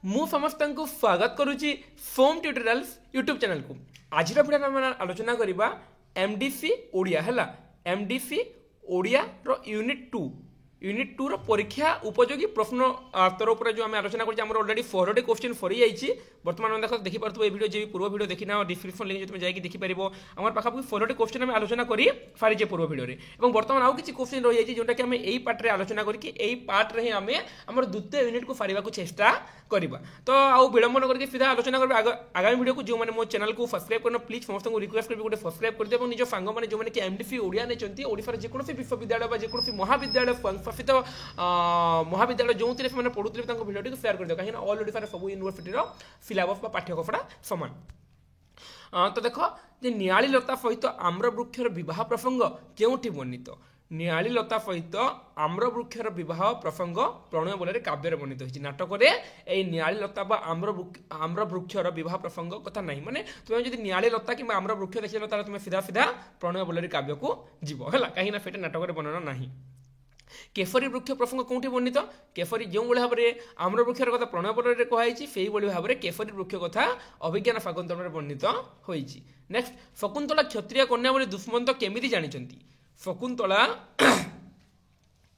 मु समस्त को स्वागत करुच्ची फोम ट्यूटोरियल्स यूट्यूब चैनल को। आज भिडियो आम आलोचना करवा एमडीसी ओडिया है। एमडीसी ओडिया रो यूनिट 2 रो परीक्षा उपयोगी प्रश्न उत्तर उपर जो आम आलोचना कर ऑलरेडी 4 क्वेश्चन सरी जाइए। बर्तमान देख देखी पार्थ वीडियो जो पूर्व वीडियो देखी ना डिस्क्रिप्शन लिंक तुम जाकि देखिपार आम पाखापाखि 4 क्वेश्चन आम आलोचना कर सारी पूर्व वीडियो में। और बर्तमान आउ किसी क्वेश्चन रही है जोटा कि आम यही पार्ट में आलोचना करके पार्ट में आम आम द्वितीय यूनिट को सारे चेष्टा करवा। तो आउ विलंबन करके सीधा आलोचना कर आगामी वीडियो को जो मैंने मो चैनल को सब्सक्राइब करना प्लीज समस्त को रिक्वेस्ट करेंगे गोटे सब्सक्राइब कर दिए। निज सांग मैंने जो मैंने एमडीसी ओडिया नहीं ओडिशार जेकोसी विश्वविद्यालय जेकोसी महाविद्यालय शासित महाविद्यालय जो से पढ़ुते भिडियो को शेयर कर दिया कहीं ऑल ओडिशा सब यूनिवर्सिटी सिलेबस पाठ्यकपड़ा सामान। तो देख नियाली लता सहित आम्र वृक्षर विवाह प्रसंग केउठी वर्णित। नियाली लता सहित आम्र वृक्षर विवाह प्रसंग प्रणय बोल काव्य वर्णित होती। नाटक में नियाली लता आम्र वृक्षर विवाह प्रसंग कथा ना माने तुम्हें जो नियाली लता कि आम्र वृक्ष देखिए तुम सीधा सीधा प्रणय बोल काव्य को जीव है कहीं नाटक में वर्णना नहीं। केफरी वृक्ष प्रसंग कौटी वर्णित। केफरी जो भाव में आम्र वृक्षर कथा प्रणय बोल कहुई से भाव में केफरी वृक्ष कथा अभिज्ञान शाकुंतल में वर्णित होती। नेक्स्ट शकुंतला क्षत्रिय कन्या बोली दुष्मंत केमिति जानिचंती। शकुंतला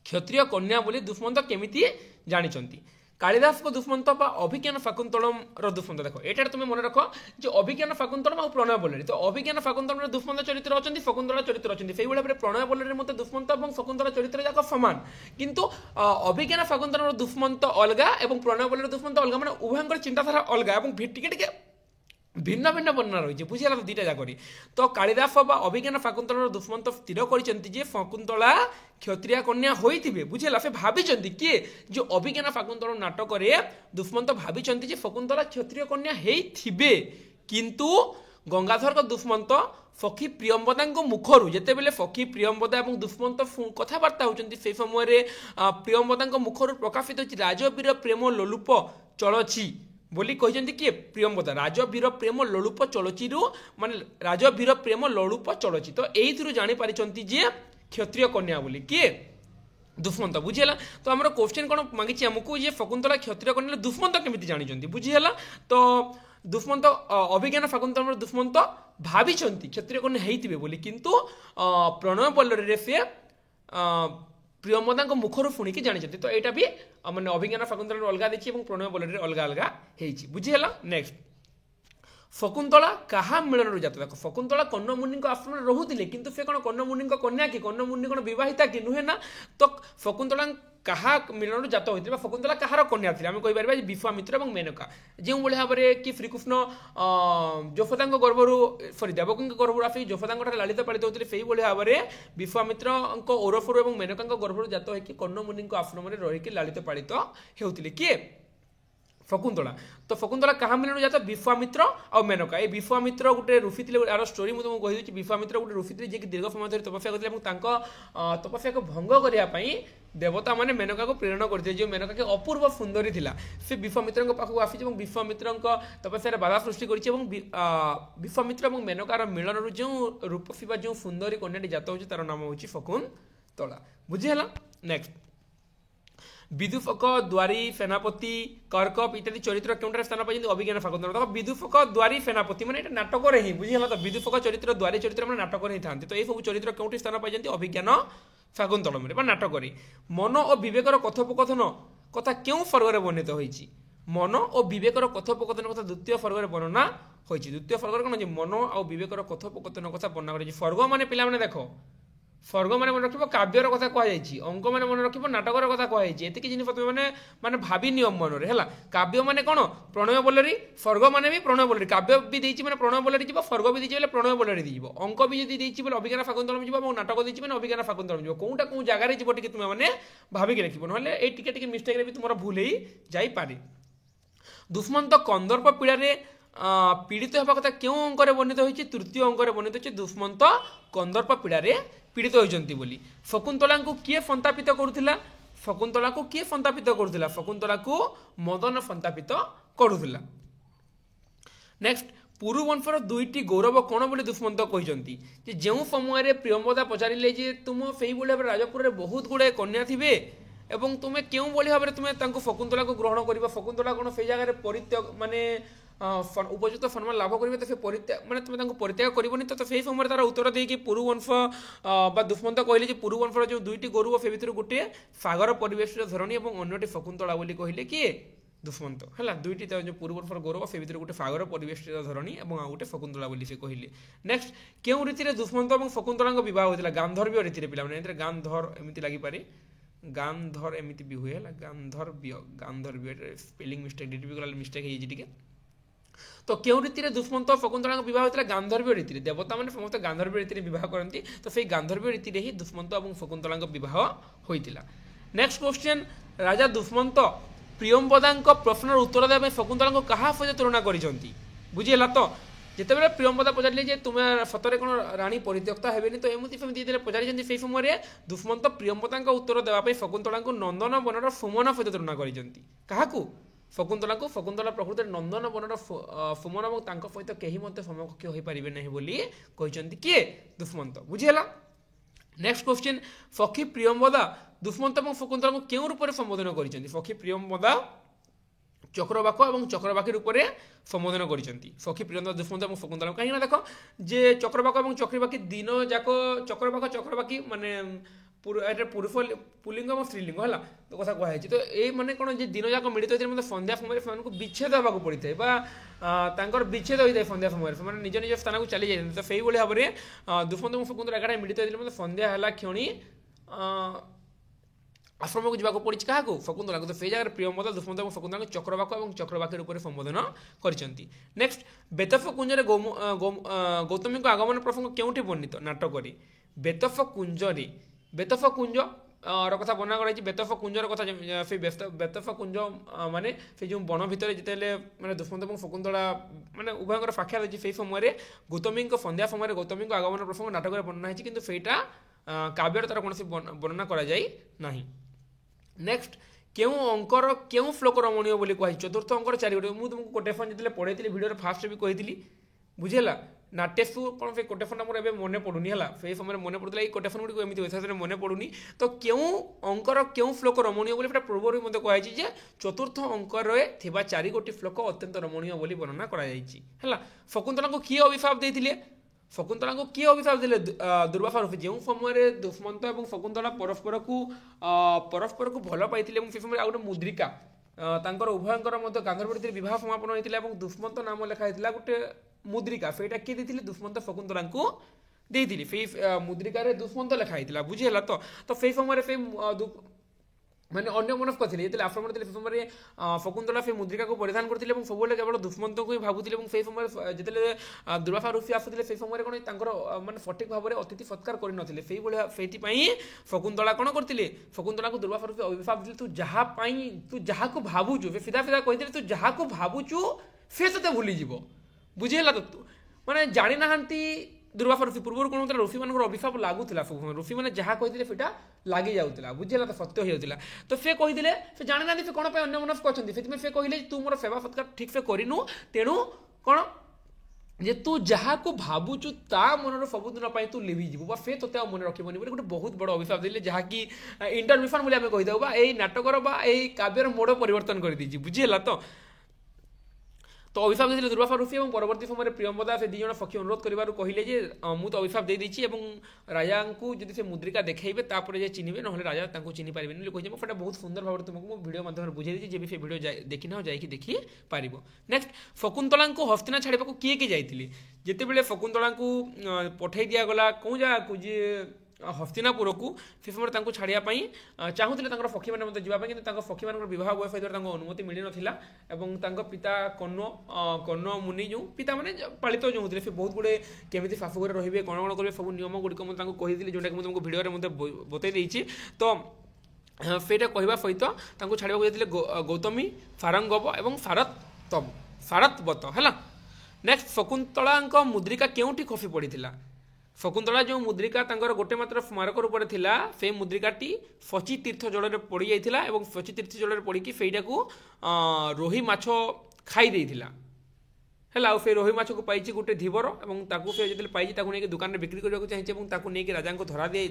क्षत्रिय कन्या बोली दुष्मंत केमिति जानिचंती। कालिदास को दुष्मंत अभिज्ञान शाकुंतलम दुष्मंत देख ये तुम मन रख जो अभिज्ञान शाकुंतलम और प्रणय बोलरी। तो अभिज्ञान शाकुंतलम दुष्मंत चरित्र अच्छा शकुंतला चरित्र अच्छा से भाव में प्रणय बोलरी मत दुष्मंत और शकुंतला चरित्र जाक सामान किंतु अभिज्ञान शाकुंतलम दुष्मंत अलग और प्रणय बोलरी दुष्मंत अलग माने उभयंकर चिंताधारा अलग और टिके भिन्न भिन्न वर्णना रही है बुझीगला। तो दुईटा जाक तो कालिदास अभिज्ञान शाकुंतलम दुष्मंत स्थिर कर शकुंतला क्षत्रिय कन्या होइथिबे बुझीगला। से भाभी किए जो अभिज्ञान शाकुंतलम नाटक दुष्मंत भाभी शकुंतला क्षत्रिय कन्या होइथिबे किंतु गंगाधर दुष्मंत सखी प्रियंवदा मुखर जितेबाला सखी प्रियंवदा और दुष्मंत कथबार्ता होती से समय प्रियंवदा मुखर प्रकाशित होती राजवीर प्रेम लोलुप चलची बोली कहते किए प्रियंवदा राजवीर प्रेम लोलुप चलची माने राजवीर प्रेम लोलुप चलची। तो यही जापर जे क्षत्रिय कन्या बोली किए दुष्मंत बुझीगला। तो आम क्वेश्चन कौन मांगी आमको ये शकुंतला क्षत्रिय कन्या दुष्मंत केमिति जानी बुझीगला। तो दुष्मंत अभिज्ञान शाकुंतलम दुष्मंत भावी क्षत्रिय कन्या होइथिबे बोली किंतु प्रणय बल्लरी से प्रियंवदा मुखर शुणिकी जानी। तो यहाँ भी मैंने अभिज्ञान शाकुंतलम अलग देखिए और प्रणय बल्लरी अलग अलग होती बुझीगला। नेक्स्ट शकुंतला क्या मिलन जात देख शकुंतला कर्ण मुनि आश्रम में रोते किंतु से कौन कर्ण मुनि कन्या कि कर्ण मुनि कौन विवाहिता कि नुहे ना। तो शकुंतला क्या मिलन जात होती शकुंतला कहार कन्या थी आम कहीपर विश्वामित्र और मेनका जो भाव में कि श्रीकृष्ण यशोदा गर्भरू सरी देवकी गर्भरू आसिक यशोदा लालित पालित होते से भाव में विश्वामित्र ओरफरू और मेनका गर्भरू जात हो कर्ण मुनि आश्रम में रहीकि लालित पालित होते किए शकुंतला। तो शकुंतला क्या मिलन जाता विश्वामित्र और मेनका ये विश्वामित्र गोटे ऋषि थे यार स्टोरी मुझे कहीदे विश्वामित्र गोटे ऋषि थे जी दीर्घ समय धरी तपस्या करते तपस्या को भंग करने देवता माने मेनका को प्रेरणा करते जो मेनका के अपूर्व सुंदरी थिला से विश्वामित्र पाखक आसी विश्वामित्र तपस्या बाधा सृष्टि कर विश्वामित्र और मेनकार मिलन जो रूपसी जो सुंदरी कन्याटी जात हो तार नाम हूँ शकुंतला बुझीगला। नेक्स्ट विदूषक द्वारी सेनापति कर्कप इत्यादि चरित्र क्यों स्थान पाई अभिज्ञान शाकुंतलम। देखो विदूषक द्वारी सेनापति मैंने नाटक ही बुझीगला। तो विदूषक चरित्र द्वारी चरित्र मैंने नाटक ही था। तो ये सब चरित्र क्यों स्थान पाई अभिज्ञान शाकुंतलम नाटक मन और विवेकर कथोपकथन कथा क्यों सर्गर वर्णित होती। मन और विवेकर कथोपकथन कथा द्वितीय सर्गर वर्णना होती। द्वितीय सर्गर कौन मन और विवेकर कथोपकथन कथा वर्णना कर सर्ग मान पे देख स्वर्ग मैंने मन रख काव्यर कथा कहुई अंक मैंने मन रख नाटकर कथा कहुई एति जिन तुम मैंने भावी नियम मन है काव्य मैंने कौन प्रणय बोलरी स्वर्ग मैंने भी प्रणय बोलरी काव्य भी देती मैंने प्रणय बोलरी जीव स्वर्ग भी देती प्रणय बोलरी दीजिए अंक भी जब देती बोले अभिज्ञान शाकुंतलम जीव और नाटक देती मैंने अभिज्ञान शाकुंतलम जीव कौटा कौ जगार जीव टी तुम मैंने भाविक लिख ना ये टिके मिस्टेक भी तुम भूल ही जापे। दुष्मंत कंदर्प पीड़ा पीड़ित होगा कथा क्यों अंक वर्णित होती तृतीय अंक वर्णित होती दुष्मंत कंदर्प पीड़ा पीड़ित होती बोली। शकुंतला को किए संतापित करुला शकुंतला को किए संतापित करुला शकुंतला को मदन संतापित करुला। नेक्स्ट पुरुवंशर दुईटी गौरव कौन बोली दुष्मंत कहते जो समय प्रियंवदा पचारे तुम से भाव राजपुर में बहुत गुड़ाए कन्या थे এবং তুমি কেউ ভଳି ভাবে তুমি তাଙ୍କୁ শকুন্তলাকে গ্রহণ করিবা শকুন্তলা কোন সেই জায়গায় পরিত্যাগ মানে উপযুক্ত সম্মান লাভ করবে তো সে পরিত্যাগ মানে তুমি তাଙ୍କୁ পরিত্যাগ করবনি তো সেই সময় তার উত্তর ଦେଇକି পুরুবংশ বা দুষ্মন্ত কহিলে যে পুরুবংশর যে দুইটি গরু সে ভিতর গোটিଏ সাগর পরিবেশিত ধরণী এবং অন্যটি শকুন্তলা বলি কহিলে কিଏ দুষ্মন্ত হল দুইটি যে পুরুবংশর গৌরব সে ভিতরে গোটে সাগর পরিবেষ্টিত ধরণী এবং আউ গোটে শকুন্তলা বলি সে কহিলে নেক্সট কেউ রীতিরে দুষ্মন্ত এবং শকুন্তলাঙ্ক বিবাহ হয়েছিল গান্ধর্বীয় রীতিরে পিলাମାନେ এতে গান্ধর এমিতি লাগিপারে গান্ধর এমিতি বি হুଏ ହେଲା ଗାନ୍ଧର୍ବୀୟ ସ୍ପେଲିଂ ମିଷ୍ଟେକ୍ ଟିପିକାଲ ମିଷ୍ଟେକ୍ ହେଇଯାଇଛି ଟିକେ তো কেউ রীতিরে দুষ্মন্ত শকুন্তলাঙ্ক বিবাহ হয়েছিল গান্ধর্বীয় রীতিরে দেবতা মানে সমস্ত গান্ধর্বীয় রীতিরে বিবাহ করতে তো সেই গান্ধর্বীয় রীতিরে হি দুষ্মন্ত এবং শকুন্তলাঙ্ক বিবাহ হয়েছিল নেক্সট কোশ্চেন রাজা দুষ্মন্ত প্রিয়ম্বদাঙ্ক প্রশ্নর উত্তর দেওয়া ପାଇଁ শকুন্তলাঙ্ক কাহা সହିତ তুলনা କରିଛନ୍ତି বুঝিହେଲା তো যেতবে প্রিয়ম্বদা পচারিলে যে তুমি সতরে কোন রানী পরিত্যক্তা হেবেনি তো এমতি ফেমিতি যেতবে পচারিছেন সেই সময় দুষ্মন্ত প্রিয়ম্বদাঙ্ক উত্তর দেওয়া ପାଇଁ শকুন্তলাঙ্ক নন্দন বনর সুমন সହିତ তুলনা କରିଛନ୍ତି কাহাকু শকুন্তলাঙ্কু শকুন্তলা প্রকৃতির নন্দন বনর সুমন এবং তাঙ্ক সହିତ কেহি মধ্যে সমকক্ষ ହୋଇପାରିବେ ନାହିଁ ବୋଲି କହିଛନ୍ତି କିଏ ଦୁଷ୍ମନ୍ତ ବୁଝିହେଲା নেক্সট কোশ্চেন সখী প্রিয়ম্বদা দুষ্মন্ত এবং শকুন্তলাঙ্কু কেউ রূপে সম্বোধন করেছেন সখী প্রিয়ম্বদা চক্রবাক এবং চক্রবাকী রূপে সম্বোধন করেছেন সখী প্রিয়ম্বদা দুষ্মন্ত এবং শকুন্তলাঙ্কু কাহিঁকি না দেখ যে চক্রবাক এবং চক্রবাকী দিন যাক চক্রবাকী মানে এটা পুরুষ পুলিঙ্গ এবং স্ত্রীলিঙ্গ হল কথা কুহଯାଇଛି তো এই মানে কোণ যে দিন যাক মিলিত হয়ে মধ্যে সন্ধ্যা সময় সেମାନଙ୍କୁ বিচ্ছেদ হওয়া পড়ে বা তাঁর বিচ্ছেদ হয়ে যায় সন্ধ্যা সময় সে নিজ নিজ স্থানକୁ চালি যাই তো সেইভাবে ভাবে দুষ্মন্ত এবং শকুন্তলা একাঠে মিলিত হয়ে মধ্যে সন্ধ্যা হল ক্ষণি আশ্রমକୁ ଯିବାକୁ ପଡ଼ିଛି କାହାକୁ ଶକୁନ୍ତଳାଙ୍କୁ ତ ସେଇ ଜାଗାରେ ପ୍ରିୟମ୍ବଦା ଦୁଷ୍ମନ୍ତ ଏବଂ ଶକୁନ୍ତଳାଙ୍କୁ ଚକ୍ରବାକ ଏବଂ ଚକ୍ରବାକୀ ରୂପରେ ସମ୍ବୋଧନ କରିଛନ୍ତି ନେକ୍ସଟ ବେତଫ କୁଞ୍ଜରେ ଗୌତମୀଙ୍କ ଆଗମନ ପ୍ରସଙ୍ଗ କେଉଁଠି ବର୍ଣ୍ଣିତ ନାଟକରେ ବେତଫ କୁଞ୍ଜରେ ବେତଫ କୁଞ୍ଜ ର କଥା ବର୍ଣ୍ଣନା କରାଯାଇଛି ବେତଫ କୁଞ୍ଜର କଥା ସେ ବେତଫ କୁଞ୍ଜ ମାନେ ସେ ଯେଉଁ ବଣ ଭିତରେ ଯେତେବେଳେ ମାନେ ଦୁଷ୍ମନ୍ତ ଏବଂ ଶକୁନ୍ତଳା ମାନେ ଉଭୟଙ୍କର ସାକ୍ଷାତ ହୋଇଛି ସେହି ସମୟରେ ଗୌତମୀଙ୍କ ସନ୍ଧ୍ୟା ସମୟରେ ଗୌତମୀଙ୍କ ଆଗମନ ପ୍ରସଙ୍ଗ ନାଟକରେ ବର୍ଣ୍ଣନା ହୋଇଛି କିନ୍ତୁ ସେଇଟା କାବ୍ୟରେ ତାର କୌଣସି ବର୍ଣ୍ଣନା କରାଯାଇ ନାହିଁ নেক্সট কেউ অঙ্কর কেউ শ্লোক রমণীয় বলে কুহযাই চতুর্থ অঙ্কর চারিগোটি মু তোমাকে কোটেশন যেতে পড়াইলি ভিডিওর ফার্স্ট বি কইলি বুঝিলা নাটেসু কোণ সেই কোটেশনটা মোর এবে মনে পড়ুনি হল সেই সময় মনে পড়ুলা এই কোটেশন গুড়ি এমনি হয়ে মনে পড়ুনি তো কেউ অঙ্কর কেউ শ্লোক রমণীয় বলে সেটা পূর্বরু মধ্যে কুহযাই যে চতুর্থ অঙ্করে থিবা চারিগোটি শ্লোক অত্যন্ত রমণীয় বলে বর্ণনা করা যাইছি হল শকুন্তলাঙ্কু কিଏ অভিশাপ ଦେଇଥିଲେ শকুন্তলাঙ্কু কিଏ অভিশাপ দিলে দুর্বাসা ঋষি যে সময় দুষ্মন্ত এবং শকুন্তলা পরস্পরকু ভাল পাইলে এবং সে সময় আর গোটে মুদ্রিকা তাঁর উভয়ঙ্কর মধ্যে গান্ধর্ব রীতিরে বিবাহ সমাপন হয়েছিল এবং দুষ্মন্ত নাম লেখা হয়েছিল গোটে মুদ্রিকা সেইটা কিଏ ଦେଇଥିଲେ দুষ্মন্ত শকুন্তলাঙ্কু ଦେଇଥିଲେ সেই মুদ্রিকারে দুষ্মন্ত লেখা হয়েছিল বুঝিলা তো তো সেই সময় সেই মানে অন্য মনস্ক ଥିଲେ যেତେବେଳେ আক্রমণ ଥିଲେ ସେ ସମୟରେ শকুন্তলা সেই মুদ্রিকাକୁ ପରିଧାନ କରିଥିଲେ ଏବଂ ସବୁବେଳେ କେବଳ ଦୁଷ୍ମନ୍ତକୁ ହିଁ ଭାବୁଥିଲେ ଏବଂ ସେହି ସମୟରେ ଯେତେବେଳେ ଦୁର୍ବାସା ଋଷି ଆସୁଥିଲେ ସେହି ସମୟରେ କ'ଣ ତାଙ୍କର ମାନେ ସଠିକ ଭାବରେ ଅତିଥି ସତ୍କାର କରିନଥିଲେ ସେଇଭଳିଆ ସେଇଥିପାଇଁ ଶକୁନ୍ତଳା କ'ଣ କରିଥିଲେ ଶକୁନ୍ତଳାକୁ ଦୁର୍ବାସା ଋଷି ଅଭିଶାପ ଦେଇଥିଲେ ତୁ ଯାହାକୁ ଭାବୁଛୁ ସେ ସିଧା ସିଧା କହିଥିଲେ ତୁ ଯାହାକୁ ଭାବୁଛୁ ସେ ତୋତେ ଭୁଲିଯିବ ବୁଝିହେଲା ତ ମାନେ ଜାଣିନାହାନ୍ତି ଦୁର୍ବାସା ଋଷି ପୂର୍ବରୁ କ'ଣ ହେଉଥିଲା ଋଷିମାନଙ୍କର ଅଭିଶାପ ଲାଗୁଥିଲା ଋଷିମାନେ ଯାହା କହିଥିଲେ ସେଇଟା ଲାଗି ଯାଉଥିଲା ବୁଝିହେଲା ତ ସତ୍ୟ ହେଇଯାଉଥିଲା ତ ସେ କହିଥିଲେ ସେ ଜାଣିନାହାନ୍ତି ସେ କ'ଣ ପାଇଁ ଅନ୍ୟ ମନସ୍କ ଅଛନ୍ତି ସେଥିପାଇଁ ସେ କହିଲେ ତୁ ମୋର ସେବା ସତ୍କାର ଠିକ୍ ସେ କରିନୁ ତେଣୁ କ'ଣ ଯେ ତୁ ଯାହାକୁ ଭାବୁଛୁ ତା ମନର ସବୁଦିନ ପାଇଁ ତୁ ଲିଭିଯିବୁ ବା ସେ ତୋତେ ଆଉ ମନେ ରଖିବନି ବୋଲି ଗୋଟେ ବହୁତ ବଡ଼ ଅଭିଶାପ ଦେଲେ ଯାହାକି ଇଣ୍ଟରମିଶନ ବୋଲି ଆମେ କହିଥାଉ ବା ଏଇ ନାଟକର ବା ଏଇ କାବ୍ୟର ମୋଡ଼ ପରିବର୍ତ୍ତନ କରିଦେଇଛି ବୁଝିହେଲା তো অভিশাপ দিয়েছিল দুর্বাসা ঋষি এবং পরবর্তী সময় প্রিয়ম্বদা সে দুই জন সখী অনুরোধ করবার কহিলে যে মু তো অভিশাপ দিয়ে দিয়েছি এবং রাজাঙ্কু যদি সে মুদ্রিকা দেখাইবে তারপরে যে চিনিবে নহলে রাজা তাঁকু চিনি পারিবেনি বলে কইছে সেটা বহুত সুন্দর ভাবে তোমাকে মু ভিডিও মাধ্যমে বুঝাই দিয়েছি যে সে ভিডিও দেখি নাও যাইকি দেখি পারিব নেক্সট শকুন্তলাঙ্কু হস্তিনা ছাড়িবাকু কিଏ কিଏ যাইতিলে যেতেবেলে শকুন্তলাঙ্কু পঠাই দিয়াগলা কেউ জায়গাকু যে হস্তিনাপুরকু সে সময় তাঁকু ছাড়িয়া চাহুলে তাঁর সখী মানে মধ্যে যাওয়া কিন্তু তাঁর সখী মান বিবাহ বয়স হয়ে তাঁর অনুমতি মিলি নথিলা এবং তাঁর পিতা কর্ণ মুনি যে পিতা মানে পালিত যে হলে সে বহুত গুড়ে কেমিতি শাশুঘরে রহবে কণ কণ করবে সব নিয়ম গুড়িক মধ্যে তাঁকু কহিলি যেটাকি মু তোমাকে ভিডিওরে মধ্যে বতাই দিয়েছি তো সেইটা কহা সহিত তাঁকু ছাড়া যাইলে গৌতমী সারঙ্গব এবং সারতবত হল নেক্সট শকুন্তলাঙ্ক মুদ্রিকা কেউটি খসি পড়িলা শকুন্তলা যে মুদ্রিকা তাঁর গোটে মাত্র স্মারক রূপে লা সেই মুদ্রিকাটি শচী তীর্থ জলের পড়ি যাইছিলা এবং শচী তীর্থ জলের পড়িকি সেইটাকু রোহি মাছ খাই দেইছিলা ହେଲା ଆଉ ସେ ରୋହି ମାଛକୁ ପାଇଛି ଗୋଟେ ଧୀବର ଏବଂ ତାକୁ ସେ ଯେତେବେଳେ ପାଇଛି ତାକୁ ନେଇକି ଦୋକାନରେ ବିକ୍ରି କରିବାକୁ ଚାହିଁଛି ଏବଂ ତାକୁ ନେଇକି ରାଜାଙ୍କୁ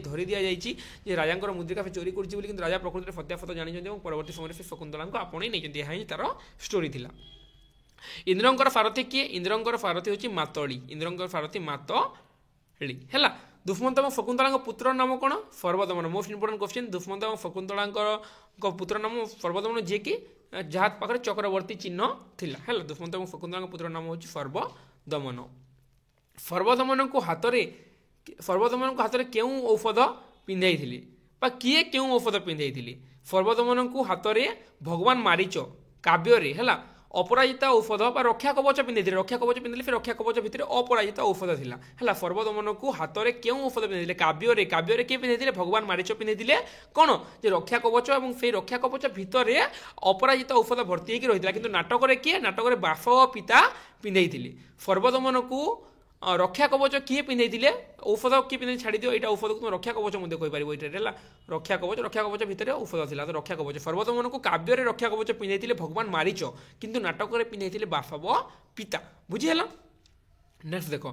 ଧରି ଦିଆଯାଇଛି ଯେ ରାଜାଙ୍କର ମୁଦ୍ରିକା ସେ ଚୋରି କରିଛି ବୋଲି, କିନ୍ତୁ ରାଜା ପ୍ରକୃତିରେ ସତ୍ୟାସତ୍ୟ ଜାଣିଛନ୍ତି ଏବଂ ପରବର୍ତ୍ତୀ ସମୟରେ ସେ ଶକୁନ୍ତଳାଙ୍କୁ ଆପଣେଇ ନେଇଛନ୍ତି। ଏହା ହିଁ ତାର ଷ୍ଟୋରି ଥିଲା। ଇନ୍ଦ୍ରଙ୍କର ସାରଥୀ କିଏ? ଇନ୍ଦ୍ରଙ୍କର ସାରଥୀ ହେଉଛି ମାତଳି। ଇନ୍ଦ୍ରଙ୍କର ସାରଥୀ ମାତଳି ହେଲା। ଦୁଷ୍ମନ୍ତ ଏବଂ ଶକୁନ୍ତଳାଙ୍କ ପୁତ୍ର ନାମ କ'ଣ? Sarvadaman. Most important question. Dushyant ଏବଂ ଶକୁନ୍ତଳାଙ୍କର ପୁତ୍ର ନାମ ସର୍ବଦମନ, ଯିଏକି ଯାହା ପାଖରେ ଚକ୍ରବର୍ତ୍ତୀ ଚିହ୍ନ ଥିଲା ହେଲା। ଦୁଷ୍ମନ୍ତ ଏବଂ ଶକୁନ୍ତଳାଙ୍କ ପୁତ୍ର ନାମ ହେଉଛି ସର୍ବଦମନ। ସର୍ବଦମନଙ୍କ ହାତରେ କେଉଁ ଔଷଧ ପିନ୍ଧାଇଥିଲେ ବା କିଏ କେଉଁ ଔଷଧ ପିନ୍ଧାଇଥିଲେ? ସର୍ବଦମନଙ୍କୁ ହାତରେ ଭଗବାନ ମାରିଚ କାବ୍ୟରେ ହେଲା ଅପରାଜିତା ଔଷଧ ବା ରକ୍ଷା କବଚ ପିନ୍ଧିଥିଲେ। ରକ୍ଷା କବଚ ପିନ୍ଧିଲେ ସେ ରକ୍ଷା କବଚ ଭିତରେ ଅପରାଜିତା ଔଷଧ ଥିଲା ହେଲା। ସର୍ବଦମନଙ୍କୁ ହାତରେ କେଉଁ ଔଷଧ ପିନ୍ଧିଥିଲେ? କାବ୍ୟରେ କିଏ ପିନ୍ଧିଥିଲେ? ଭଗବାନ ମାରିଚ ପିନ୍ଧିଥିଲେ କ'ଣ? ଯେ ରକ୍ଷା କବଚ ଏବଂ ସେଇ ରକ୍ଷା କବଚ ଭିତରେ ଅପରାଜିତା ଔଷଧ ଭର୍ତ୍ତି ହେଇକି ରହିଥିଲା। କିନ୍ତୁ ନାଟକରେ କିଏ? ନାଟକରେ ବାସ ପିତା ପିନ୍ଧାଇଥିଲେ। ସର୍ବଦମନକୁ ରକ୍ଷା କବଚ କିଏ ପିନ୍ଧାଇଥିଲେ? ଔଷଧ କିଏ ପିନ୍ଧାଇ ଛାଡ଼ିଦିଅ, ଏଇଟା ଔଷଧକୁ ତୁମେ ରକ୍ଷା କବଚ ମଧ୍ୟ କହିପାରିବ ଏଇଟା ହେଲା। ରକ୍ଷା କବଚ ଭିତରେ ଔଷଧ ଥିଲା, ତ ରକ୍ଷା କବଚ। ସର୍ବଦମନକୁ କାବ୍ୟରେ ରକ୍ଷା କବଚ ପିନ୍ଧାଇଥିଲେ ଭଗବାନ ମାରିଚ, କିନ୍ତୁ ନାଟକରେ ପିନ୍ଧାଇଥିଲେ ବାସବ ପିତା। ବୁଝିହେଲା? ନେକ୍ସଟ ଦେଖ,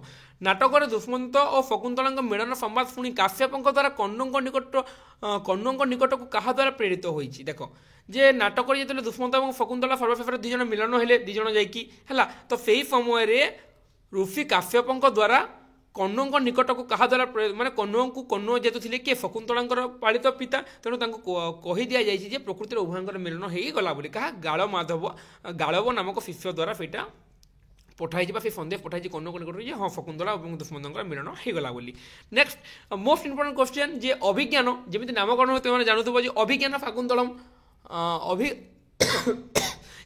ନାଟକରେ ଦୁଷ୍ମନ୍ତ ଓ ଶକୁନ୍ତଳାଙ୍କ ମିଳନ ସମ୍ବାଦ ଶୁଣି କାଶ୍ୟପଙ୍କ ଦ୍ୱାରା କର୍ଣ୍ଣଙ୍କ ନିକଟକୁ କାହା ଦ୍ୱାରା ପ୍ରେରିତ ହୋଇଛି? ଦେଖ ଯେ ନାଟକରେ ଯେତେବେଳେ ଦୁଷ୍ମନ୍ତ ଏବଂ ଶକୁନ୍ତଳା ସର୍ବଶେଷରେ ଦୁଇ ଜଣ ମିଳନ ହେଲେ, ଦୁଇ ଜଣ ଯାଇକି ହେଲା, ତ ସେଇ ସମୟରେ ଋଷି କାଶ୍ୟପଙ୍କ ଦ୍ୱାରା କର୍ଣ୍ଣଙ୍କ ନିକଟକୁ କାହା ଦ୍ୱାରା ମାନେ କର୍ଣ୍ଣ ଯେହେତୁ ଥିଲେ କିଏ? ଶକୁନ୍ତଳାଙ୍କର ପାଳିତ ପିତା, ତେଣୁ ତାଙ୍କୁ କହି ଦିଆଯାଇଛି ଯେ ପ୍ରକୃତିରେ ଉଭୟଙ୍କର ମିଳନ ହେଇଗଲା ବୋଲି। କାହା? ଗାଳବ ନାମକ ଶିଷ୍ୟ ଦ୍ୱାରା ସେଇଟା ପଠାଇଛି ବା ସେ ସନ୍ଦେଶ ପଠାଇଛି କର୍ଣ୍ଣଙ୍କ ନିକଟକୁ ଯେ ହଁ ଶକୁନ୍ତଳା ଏବଂ ଦୁଷ୍ମନ୍ତଙ୍କର ମିଳନ ହେଇଗଲା ବୋଲି। ନେକ୍ସଟ ମୋଷ୍ଟ ଇମ୍ପୋର୍ଟାଣ୍ଟ କ୍ୱେଶ୍ଚିନ୍, ଯେ ଅଭିଜ୍ଞାନ, ଯେମିତି ନାମକରଣ ତୁମେ ଜାଣୁଥିବ ଯେ ଅଭିଜ୍ଞାନ ଶାକୁନ୍ତଳମ୍,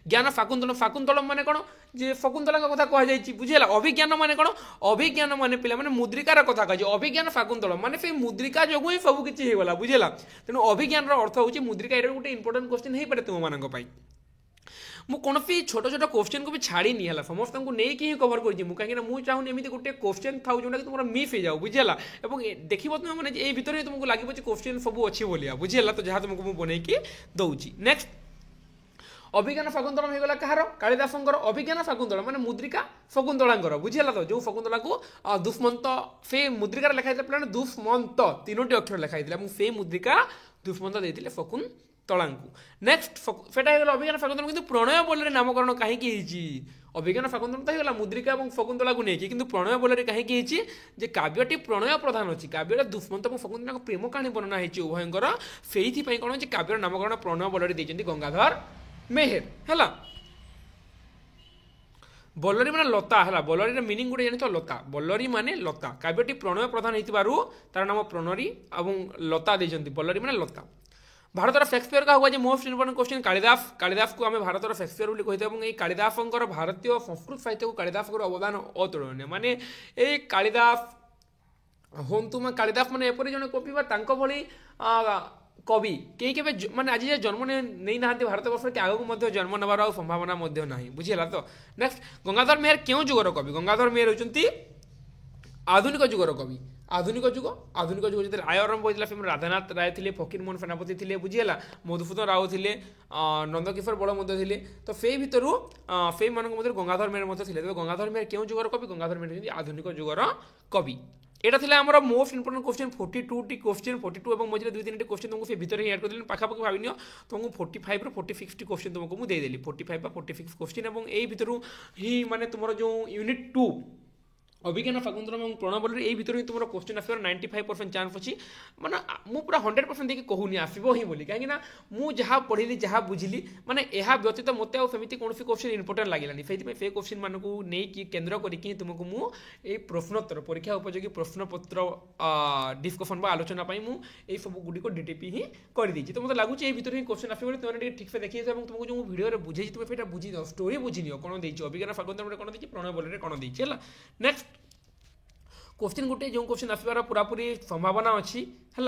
ଜ୍ଞାନ ଶାକୁନ୍ତଳମ୍ ମାନେ କ'ଣ? ଯେ ଶକୁନ୍ତଳାଙ୍କ କଥା କୁହାଯାଇଛି। ବୁଝିହେଲା? ଅଭିଜ୍ଞାନ ମାନେ କ'ଣ? ଅଭିଜ୍ଞାନ ମାନେ ପିଲାମାନେ ମୁଦ୍ରିକାର କଥା କୁହାଯାଇଛି। ଅଭିଜ୍ଞାନ ଶାକୁନ୍ତଳମ୍ ମାନେ ସେଇ ମୁଦ୍ରିକା ଯୋଗୁଁ ହିଁ ସବୁ କିଛି ହେଇଗଲା। ବୁଝିହେଲା? ତେଣୁ ଅଭିଜ୍ଞାନର ଅର୍ଥ ହେଉଛି ମୁଦ୍ରିକା। ଏଇଟା ଗୋଟେ ଇମ୍ପୋର୍ଟାଣ୍ଟ କ୍ୱେଶ୍ଚିନ୍ ହେଇପାରେ ତୁମମାନଙ୍କ ପାଇଁ। ମୁଁ କୌଣସି ଛୋଟ ଛୋଟ କ୍ୱେଶ୍ଚିନ୍କୁ ବି ଛାଡ଼ିନି ହେଲା, ସମସ୍ତଙ୍କୁ ନେଇକି ହିଁ କଭର କରିଛି ମୁଁ, କାହିଁକିନା ମୁଁ ଚାହୁଁନି ଏମିତି ଗୋଟେ କ୍ୱେଶ୍ଚିନ୍ ଥାଉ ଯେଉଁଟାକି ତୁମର ମିସ୍ ହେଇଯାଉ। ବୁଝିହେଲା? ଏବଂ ଦେଖିବ ତୁମେ ମାନେ ଏଇ ଭିତରେ ହିଁ ତୁମକୁ ଲାଗିବ ଯେ କ୍ୱେଶ୍ଚିନ୍ ସବୁ ଅଛି ବୋଲିଆ। ବୁଝିହେଲା? ତ ଯାହା ତୁମକୁ ମୁଁ ବନେଇକି ଦେଉଛି। ନେକ୍ସଟ ଅଭିଜ୍ଞାନ ଶାକୁନ୍ତଳମ୍ ହେଇଗଲା କାହାର? କାଳିଦାସଙ୍କର। ଅଭିଜ୍ଞାନ ଶାକୁନ୍ତଳମ୍ ମାନେ ମୁଦ୍ରିକା ଶକୁନ୍ତଳାଙ୍କର। ବୁଝିହେଲା? ତ ଯେଉଁ ଶକୁନ୍ତଳାକୁ ଦୁଷ୍ମନ୍ତ, ସେ ମୁଦ୍ରିକାରେ ଲେଖା ହେଇଥିଲା ପିଲାମାନେ ଦୁଷ୍ମନ୍ତ, 3ଟି ଅକ୍ଷର ଲେଖା ହେଇଥିଲା ଏବଂ ସେଇ ମୁଦ୍ରିକା ଦୁଷ୍ମନ୍ତ ଦେଇଥିଲେ ଶକୁନ୍ତଳାଙ୍କୁ। ନେକ୍ସଟ ସେଟା ହେଇଗଲା ଅଭିଜ୍ଞାନ ଶାକୁନ୍ତଳମ୍। କିନ୍ତୁ ପ୍ରଣୟ ବୋଲରେ ନାମକରଣ କାହିଁକି ହେଇଛି? ଅଭିଜ୍ଞାନ ଶାକୁନ୍ତଳମ୍ ତ ହେଇଗଲା ମୁଦ୍ରିକା ଏବଂ ଶକୁନ୍ତଳାକୁ ନେଇକି, କିନ୍ତୁ ପ୍ରଣୟ ବୋଲରେ କାହିଁକି ହେଇଛି? ଯେ କାବ୍ୟଟି ପ୍ରଣୟ ପ୍ରଧାନ ଅଛି। କାବ୍ୟରେ ଦୁଷ୍ମନ୍ତ ଏବଂ ଶକୁନ୍ତଳାଙ୍କ ପ୍ରେମ କାହାଣୀ ବର୍ଣ୍ଣନା ହେଇଛି ଉଭୟଙ୍କର, ସେଇଥିପାଇଁ କ'ଣ ଯେ କାବ୍ୟର ନାମକରଣ ପ୍ରଣୟ ବୋଲରେ ଦେଇଛନ୍ତି ଗଙ୍ଗାଧର ମେହେର ହେଲା। ବଲ୍ଲରୀ ମାନେ ଲତା ହେଲା। ବଲ୍ଲରୀର ମିନିଂ ଗୋଟେ ଜାଣିଛ? ଲତା। ବଲ୍ଲରୀ ମାନେ ଲତା। କାବ୍ୟଟି ପ୍ରଣୟ ପ୍ରଧାନ ହେଇଥିବାରୁ ତାର ନାମ ପ୍ରଣରୀ ଏବଂ ଲତା ଦେଇଛନ୍ତି। ବଲ୍ଲରୀ ମାନେ ଲତା। ଭାରତର ସେକ୍ସପିୟର କାହା କୁହାଯାଏ? Most important question. କାଳିଦାସ। କାଳିଦାସକୁ ଆମେ ଭାରତର ସେକ୍ସପିୟର ବୋଲି କହିଥାଉ ଏବଂ ଏଇ କାଳିଦାସଙ୍କର ଭାରତୀୟ ସଂସ୍କୃତ ସାହିତ୍ୟକୁ କାଳିଦାସଙ୍କର ଅବଦାନ ଅତୁଳନୀୟ। ମାନେ ଏଇ କାଳିଦାସ ହୁଅନ୍ତୁ, କାଳିଦାସ ମାନେ ଏପରି ଜଣେ କବି ବା ତାଙ୍କ ଭଳି କବି କେହି କେବେ ମାନେ ଆଜି ଯେ ଜନ୍ମ ନେଇନାହାନ୍ତି ଭାରତବର୍ଷରେ, କି ଆଗକୁ ମଧ୍ୟ ଜନ୍ମ ନେବାର ଆଉ ସମ୍ଭାବନା ମଧ୍ୟ ନାହିଁ। ବୁଝିହେଲା? ତ ନେକ୍ସଟ ଗଙ୍ଗାଧର ମେହେର କେଉଁ ଯୁଗର କବି? ଗଙ୍ଗାଧର ମେହେର ହେଉଛନ୍ତି ଆଧୁନିକ ଯୁଗର କବି। ଆଧୁନିକ ଯୁଗ ଯେତେବେଳେ ଆୟ ଆରମ୍ଭ ହୋଇଥିଲା, ସେ ରାଧାନାଥ ରାୟ ଥିଲେ, ଫକୀରମୋହନ ସେନାପତି ଥିଲେ। ବୁଝିହେଲା? ମଧୁସୂଦନ ରାଓ ଥିଲେ, ନନ୍ଦକିଶୋର ବଳ ମଧ୍ୟ ଥିଲେ। ତ ସେଇ ଭିତରୁ ସେଇମାନଙ୍କ ମଧ୍ୟରୁ ଗଙ୍ଗାଧର ମେହେର ମଧ୍ୟ ଥିଲେ। ତେବେ ଗଙ୍ଗାଧର ମେହେର କେଉଁ ଯୁଗର କବି? ଗଙ୍ଗାଧର ମେହେର ହେଉଛନ୍ତି ଆଧୁନିକ ଯୁଗର କବି। এটা ଥିଲା ଆମର ମୋଷ୍ଟ ଇମ୍ପୋର୍ଟାଣ୍ଟ କ୍ୱେଶ୍ଚିନ୍। 42ଟି କ୍ୱେଶ୍ଚିନ୍, 42 ଏବଂ ମଝିରେ 2-3ଟି କ୍ୱେଶ୍ଚିନ୍ ତୁମକୁ ସେ ଭିତରେ ହିଁ ଆଡ୍ କରିଦେଲି। ପାଖାପାଖି ଭାବିନିଅ ତୁମକୁ 45ରୁ 46ଟି କ୍ୱେଶ୍ଚିନ୍ ତୁମକୁ ମୁଁ ଦେଇଦେଲି। 45 ବା 46 କ୍ୱେଶ୍ଚିନ୍ ଏବଂ ଏଇ ଭିତରୁ ହିଁ ମାନେ ତୁମର ଯେଉଁ ୟୁନିଟ୍ 2 ଅଭିଜ୍ଞାନ ଶାକୁନ୍ତଳମ୍ ଏବଂ ପ୍ରଣୟ ବୋଲରେ ଏଇ ଭିତରୁ ହିଁ ତୁମର କ୍ୱେଶ୍ଚିନ୍ ଆସିବାର 95% ଚାନ୍ସ ଅଛି। ମାନେ ମୁଁ ପୁରା 100% ଦେଇକି କହୁନି ଆସିବ ହିଁ ବୋଲି, କାହିଁକିନା ମୁଁ ଯାହା ପଢ଼ିଲି, ଯାହା ବୁଝିଲି, ମାନେ ଏହା ବ୍ୟତୀତ ମୋତେ ଆଉ ସେମିତି କୌଣସି କ୍ୱେଶ୍ଚିନ୍ ଇମ୍ପୋର୍ଟାଣ୍ଟ ଲାଗିଲାନି। ସେଇଥିପାଇଁ ସେ କ୍ୱେଶ୍ଚିନ୍ ମାନଙ୍କୁ ନେଇକି କେନ୍ଦ୍ର କରିକି ତୁମକୁ ମୁଁ ଏଇ ପ୍ରଶ୍ନୋତ୍ତର, ପରୀକ୍ଷା ଉପଯୋଗୀ ପ୍ରଶ୍ନପତ୍ର ଡିସ୍କସନ୍ ବା ଆଲୋଚନା ପାଇଁ ମୁଁ ଏଇ ସବୁ ଗୁଡ଼ିକ ଡିଟିପି ହିଁ କରିଦେଇଛି। ତ ମୋତେ ଲାଗୁଛି ଏଇ ଭିତରେ ହିଁ କ୍ୱେଶ୍ଚିନ୍ ଆସିବ ବୋଲି ତୁମେ ଟିକେ ଠିକ୍ସେ ଦେଖିଯାଇଛ ଏବଂ ତୁମକୁ ଯେଉଁ ଭିଡ଼ିଓରେ ବୁଝେଇଛି ତୁମେ ସେଇଟା ବୁଝିନିଅ, ଷ୍ଟୋରି ବୁଝିନିଅ, କ'ଣ ଦେଇଛି ଅଭିଜ୍ଞାନ ଶାକୁନ୍ତଳମ୍ରେ କ'ଣ ଦେଇଛି, ପ୍ରଣୟ ବୋଲରେ କ'ଣ ଦେଇଛି ହେଲା। ନେକ୍ସଟ क्वेश्चन गोटे जो क्वेश्चन आसबार पूरापूरी संभावना अच्छी है।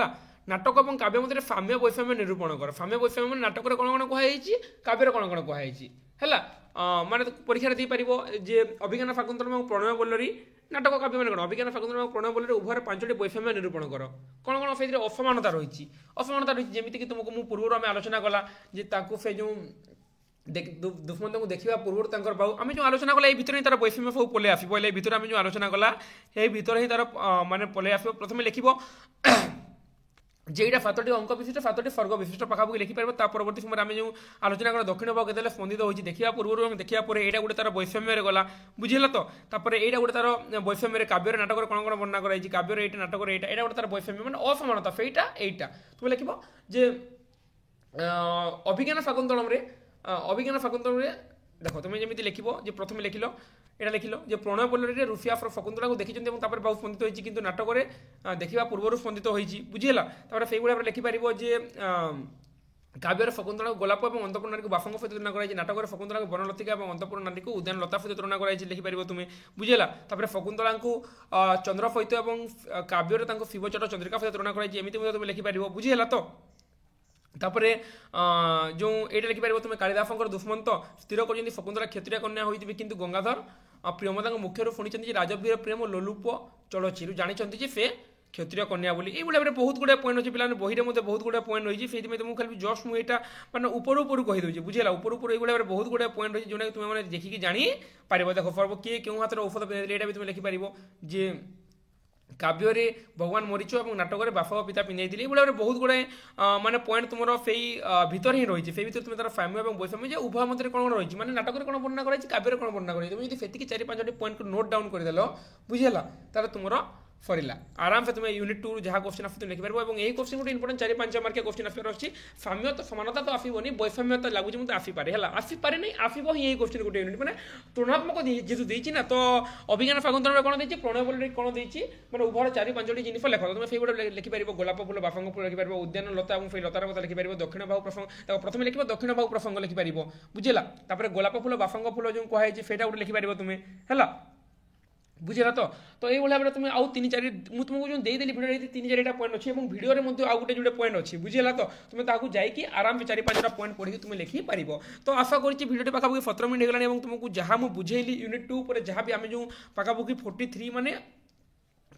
नाटक और काव्य मध्य साम्य वैषम्य निरूपण कर। साम्य वैषम्य नाटक कौन कौन कहुई, काव्य कौन कौन कहुई है। माने परीक्षा दी पार जे अभिज्ञान शाकुन्तलम और प्रणय बोल्लरी नाटक काव्य मैंने कौन अभिज्ञान शाकुन्तलम और प्रणय बोल्लरी उभय 5टी वैषम्य निरूपण कर। कौन कौन से असमानता रही, असमानता रही जमीक तुमको मुझे पूर्व आम आलोचना कला जे से जो ଦୁଷ୍ମନ୍ତଙ୍କୁ ଦେଖିବା ପୂର୍ବରୁ ତାଙ୍କର ବାହୁ ଆମେ ଯେଉଁ ଆଲୋଚନା କଲା ଏଇ ଭିତରେ ହିଁ ତାର ବୈଷମ୍ୟ ସବୁ ପଳେଇ ଆସିବ। ଏଇ ଭିତରେ ଆମେ ଯେଉଁ ଆଲୋଚନା କଲା ଏଇ ଭିତରେ ହିଁ ତାର ମାନେ ପଳେଇ ଆସିବ। ପ୍ରଥମେ ଲେଖିବ যে এটা 7টি অঙ্ক বিশিষ্ট 7টি বর্গ বিশিষ্ট পাখাপাখি লিখিপার। তা পরবর্তী সময় আমি যে আলোচনা করা দক্ষিণ ভাগ কেতলে স্পন্দিত হয়েছে দেখা পূর্বর এবং দেখা পরে এইটা গোটে তার বৈষম্যরে গলা বুঝিল। তো তারপরে এইটা গোটে তার বৈষম্যরে কাব্যের নাটকের কোণ কোণ বর্ণনা করা হয়েছে কাব্যের এইটা নাটকের এইটা এটা গোটে তার বৈষম্য মানে অসমানতা সেইটা এইটা তুমি লিখব যে অভিজ্ঞান শাকুন্তলমরে দেখো তুমি যেମିତି লিখিব যে প্রথমে লিখিল এটা লিখিল যে প্রণয় পল্লবীরে রুফিয়া ফকুন্তলাকে দেখি এবং তারপরে বহু স্পন্দিত হয়েছে কিন্তু নাটকরে দেখা পূর্বর স্পন্দিত হয়েছে বুঝিলা। তারপরে সেইগুলো আমরা লিখিপার যে কাব্যের ফকুন্তলাকে গোলাপ এবং অন্তঃপুর নারীকে বাফঙ্গ সহ তুলনা করা হয়েছে নাটকের ফকুন্তলাকে বনলতিকা এবং অন্তঃপুর নারীকে উদ্যান লতা সহ তুলনা করা হয়েছে লিখিপার তুমি বুঝিলা। তারপরে ফকুন্তলাকে চন্দ্রফৈত এবং কাব্যরে তাঁর শিবচট চন্দ্রিকা সহ তুলনা করা হয়েছে এমনি তুমি লিখিপার বুঝিলা। তো তারপরে যে এইটা লিখিপার তুমি কালিদাসঙ্কর দুষ্মন্ত স্থির করছেন ফকুন্তলা ক্ষত্রিয়া কন্যা হয়ে কিন্তু গঙ্গাধর প্রিয়মদাঙ্ক মুখ্যରୁ শুনিছেন যে রাজবীর প্রেম লোলুপ চলচিরু জানিছেন যে সে ক্ষত্রিয় কন্যা বলি। এইভাবে ভাবে বহুত গুড়া পয়েন্ট আছে পিলাମାନେ বহিরে মধ্যে বহুত গুড়া পয়েন্ট রয়েছে সেইথিপাই তুমি খালি জস্ট মু এটা মানে উপর কহি দেছি বুঝিলা উপর এইগুলো ভাবে বহুত গুড়া পয়েন্ট রয়েছে যেটা তুমি মানে দেখিকি জানি পারিব। দেখো পর্ব কিଏ কেউ হাতের ঔষধ পিঁধাইলে এটা বি তুমি লিখিপারিব যে কাব্যরে ভগবান মরিচ এবং নাটকরে বাপা পিতা পিঁধাই দিলে এইগুলো বহুত গুড়াଏ মানে পয়েন্ট তোমার সেই ভিতরে হি রয়েছে সেই ভিতরে তুমি তার সাম্য এবং বৈষম্য যে উভয় মধ্যে কোণ কোণ রয়েছে মানে নাটকের কোণ বর্ণনা করা হয়েছে কাব্যের কোণ বর্ণনা করা হয়েছে তুমি যদি সেটিকি 4-5টি পয়েন্ট নোট ডাউন করেদেল বুঝিলা তাহলে তোমার সরিলা আরামসে তুমি यूनिट 2 যা কোশ্চেন আসছে তুমি লিখিপার এবং এই কোশ্চেন গোটে ইম্পর্টেন্ট 4-5 মার্কিয়া কোশ্চেন আসবার আছে সাম্য তো সমানতা তো আসবনি বৈষম্য তো লাগুছে মতো আসিপারে হল আসিপারে নাই আসব হি এই কোশ্চেন গোটে ইউনিট মানে তুলনাত্মক যেহেতু দিয়েছি না তো অভিজ্ঞান ফাগুন্তলমরে কোণ দিয়েছি প্রণয় পল্লবীরে কোণ দিয়েছি মানে উভয় 4-5টি জিনিস লেখ তুমি সেইগুলো লিখিপার গোলাপ ফুল বাফঙ্গ ফুল লিখিপার উদ্যান লতা এবং সেই লতার কথা লিখিপার দক্ষিণ বাহু প্রসঙ্গ প্রথমে লিখিব দক্ষিণ বাহু প্রসঙ্গ লিখিপার বুঝিলা। তারপরে গোলাপ ফুল বাফঙ্গ ফুল যে কুহযাই সেটা গোটে লিখিপার তুমি হল বুঝিলা। তো তো এইভাবে ভাবে তুমি আউ 3-4 মু তোমাকে যে দেইদেলি ভিডিও 3-4টা পয়েন্ট আছে এবং ভিডিওরে মধ্যে আউ গোটে যোটে পয়েন্ট আছে বুঝিলা। তো তুমি তাকে যাইকি আরামসে 4-5টা পয়েন্ট পড়িকি তুমি লিখি পারিব। তো আশা করছি ভিডিওটি পাখাপাখি 17 মিনিট হয়ে এবং তোমাকে যা মু বুঝাইলি यूनिट 2 উপরে যা বি আমি যে পাখাপাখি 43 মানে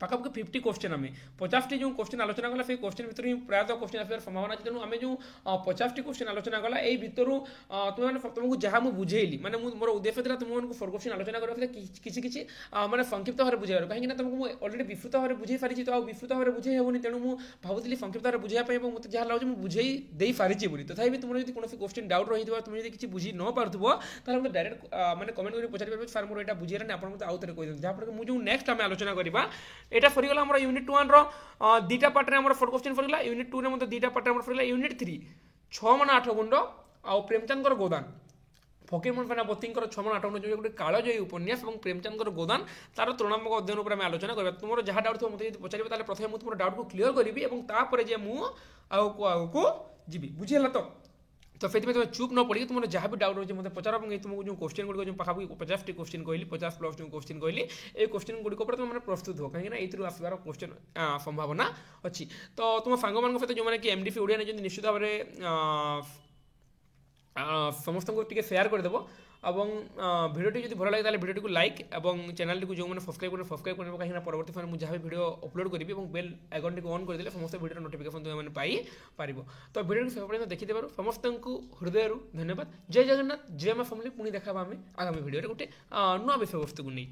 পাখাপাখি 50 কোশ্চেন আমি 50টি যে কোশ্চেন আলোচনা কলা সেই কোশ্চেন ভিতরে প্রায়তঃ কোশ্চেন আসবার সম্ভাবনা আছে। তেমন আমি যে 50টি কোশ্চেন আলোচনা কলা এই ভিতরু তুমি মানে তোমাকে যা মু বুঝাইলি মানে মোর উদ্দেশ্য লা তোমাকে 4 কোশ্চেন আলোচনা করা কিছু কিছু মানে সংক্ষিপ্ত ভাবে বুঝাইবার কাহিঁকি না তোমাকে মু অলরেডি বিস্তৃত ভাবে বুঝাই পারিছি তো বিস্তৃত ভাবে বুঝাই হেবনি তেণু মু ভাবুଥିଲି সংক্ষিপ্ত ভাবে বুঝাইবা পাই এবং মতে যা লাগুছে মু বুঝাই দেই পারিছি বলি। তথাপি তোমার যদি কোনোসি কোশ্চেন ডাউট রহিথিবা তুমি যদি কিছু বুঝি ন পারথিব তাহলে মতে ডাইরেক্ট মানে কমেন্ট করে পচারি পারবে স্যার মোর এটা বুঝিলানি আপন মতে আউথরে কই দেন যাହା ফলে মু যে নেক্সট আমি আলোচনা করিবা এটা সরিগলা আমরা यूनिट 1 रो 2टा पार्ट रे हमर 4 क्वेश्चन फरला यूनिट 2 रे मते 2टा पार्ट रे हमर फरला यूनिट 3 6 मन 8 गुंड आ प्रेमचंद कर गोदान फकीरमोहन सेनापतिंकर 6 मन 8 गुंड जो गोटे कालजयी उपन्यास এবং প্রেমচন্দ कर गोदान तार तुलनात्मक अध्ययन ऊपर हम आलोचना करबा। तुमरो जहा डाउट थो मते पचारिबा ताले प्रथमे मु तुमरो डाउट को क्लियर करिबि এবং तापर जे मु आगु जिबि बुझिला। तो ସେଥିପାଇଁ তুমি চুপ न पड़ी तुम जहाँ भी डाउट रही मतलब पचार और तुमको जो क्वेश्चन गुड़िक जो पाखापाखि 50टी क्वेश्चन कहली 50+ जो क्वेश्चन कहली ये क्वेश्चन गुड़िक तुम प्रस्तुत हो कहीं ये आसबार क्वेश्चन संभावना अच्छी। तो तुम सांग मान सहित जो मैंने एमडीसी ओडिया नहीं निश्चित भाव में समस्त को शेयर करदेव এবং ভিডিওটি যদি ভালো লাগে তাহলে ভিডিওটিকে লাইক এবং চ্যানেলটিকে যে সবসক্রাইব করবে কাহিঁকি পরবর্তী সময় যা ভিডিও অপলোড করবি এবং বেল আইকনটিকে অন করে দিলে সমস্ত ভিডিওর নোটিফিকেশন তুমি পাই পারিব। তো ভিডিওটি শেষ পর্যন্ত দেখিদেবার সমস্ত হৃদয়র ধন্যবাদ। জয় জগন্নাথ জয় মা ফ্যামিলি পুଣି দেখা আমি আগামী ভিডিওরে গোটে নূয়া বিষয়বস্তুକୁ নেই।